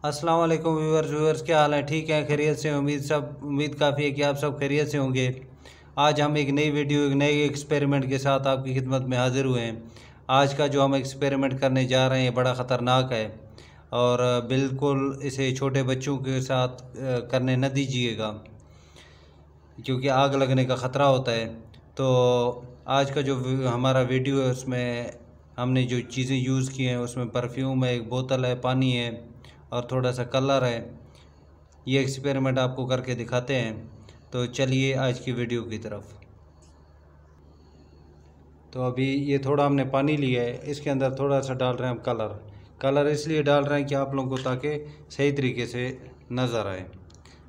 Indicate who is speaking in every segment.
Speaker 1: अस्सलाम वालेकुम व्यूअर्स, क्या हाल है? ठीक है, खैरियत से? उम्मीद काफ़ी है कि आप सब खैरियत से होंगे। आज हम एक नई वीडियो, एक नए एक्सपेरिमेंट के साथ आपकी खिदमत में हाज़िर हुए हैं। आज का जो हम एक्सपेरिमेंट करने जा रहे हैं बड़ा ख़तरनाक है और बिल्कुल इसे छोटे बच्चों के साथ करने न दीजिएगा, क्योंकि आग लगने का ख़तरा होता है। तो आज का जो हमारा वीडियो है उसमें हमने जो चीज़ें यूज़ की हैं उसमें परफ्यूम है, एक बोतल है, पानी है और थोड़ा सा कलर है। ये एक्सपेरिमेंट आपको करके दिखाते हैं। तो चलिए आज की वीडियो की तरफ। तो अभी ये थोड़ा हमने पानी लिया है, इसके अंदर थोड़ा सा डाल रहे हैं हम कलर इसलिए डाल रहे हैं कि आप लोगों को ताकि सही तरीके से नज़र आए।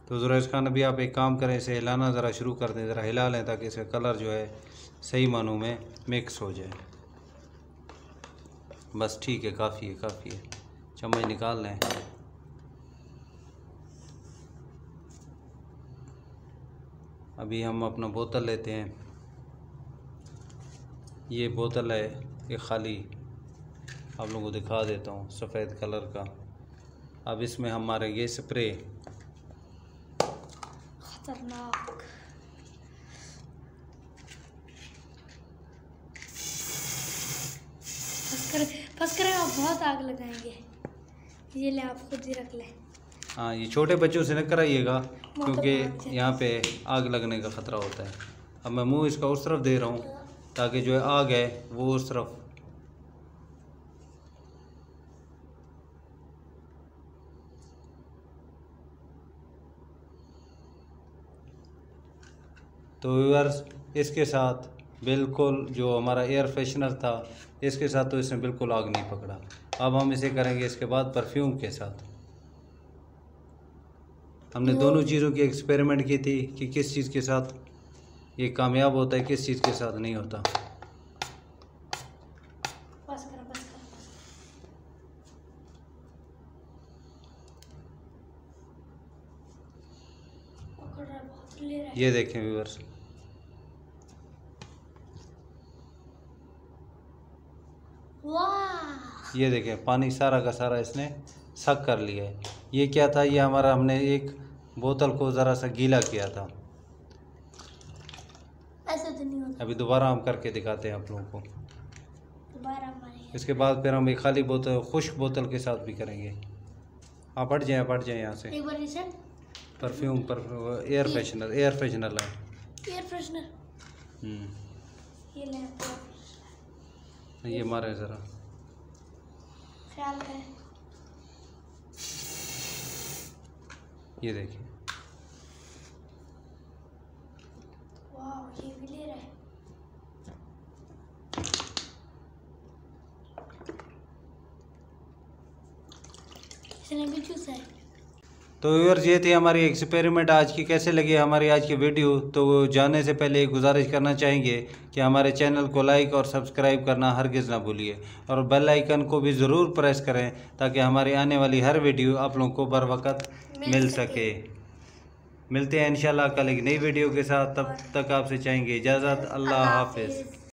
Speaker 1: तो ज़ुरैश खान, अभी आप एक काम करें, इसे हिलाना ज़रा शुरू कर दें, ज़रा हिला लें ताकि इसका कलर जो है सही मानों में मिक्स हो जाए। बस ठीक है, काफ़ी है। चम्मच निकाल लें। अभी हम अपना बोतल लेते हैं। ये बोतल है, ये खाली, आप लोगों को दिखा देता हूँ, सफ़ेद कलर का। अब इसमें हम मारेंगे स्प्रे।
Speaker 2: खतरनाक। फंस कर आप बहुत आग लगाएंगे। ये ले, आप खुद ही रख ले।
Speaker 1: हाँ, ये छोटे बच्चों से न कराइएगा क्योंकि यहाँ पे आग लगने का ख़तरा होता है। अब मैं मुंह इसका उस तरफ दे रहा हूँ ताकि जो है आग है वो उस तरफ। तो व्यूअर्स, इसके साथ बिल्कुल जो हमारा एयर फ्रेशनर था, इसके साथ तो इसने बिल्कुल आग नहीं पकड़ा। अब हम इसे करेंगे इसके बाद परफ्यूम के साथ। हमने दोनों चीज़ों की एक्सपेरिमेंट की थी कि किस चीज़ के साथ ये कामयाब होता है, किस चीज़ के साथ नहीं होता। ये देखें व्यूअर्स, ये देखें पानी सारा का सारा इसने सक कर लिया है। ये क्या था? ये हमारा, हमने एक बोतल को ज़रा सा गीला किया था।
Speaker 2: ऐसे तो नहीं होता। अभी
Speaker 1: दोबारा हम करके दिखाते हैं आप लोगों को। इसके बाद फिर हम एक खाली बोतल, खुश्क बोतल के साथ भी करेंगे। आप हट जाएँ यहाँ से।
Speaker 2: एक बार
Speaker 1: परफ्यूम एयर फ्रेशनर है।
Speaker 2: Air freshener.
Speaker 1: ये मारे ज़रा,
Speaker 2: ख्याल है।
Speaker 1: ये देखिए,
Speaker 2: वाह, ये भी ले रहा है। इसने भी चूसा है।
Speaker 1: तो व्यूअर्स, ये थी हमारी एक्सपेरिमेंट आज की। कैसे लगे हमारी आज की वीडियो? तो जाने से पहले एक गुजारिश करना चाहेंगे कि हमारे चैनल को लाइक और सब्सक्राइब करना हरगिज़ ना भूलिए और बेल आइकन को भी ज़रूर प्रेस करें ताकि हमारी आने वाली हर वीडियो आप लोगों को बर वक्त मिल सके। मिलते हैं इंशाल्लाह कल एक नई वीडियो के साथ। तब तक आपसे चाहेंगे इजाज़त। अल्लाह हाफिज़।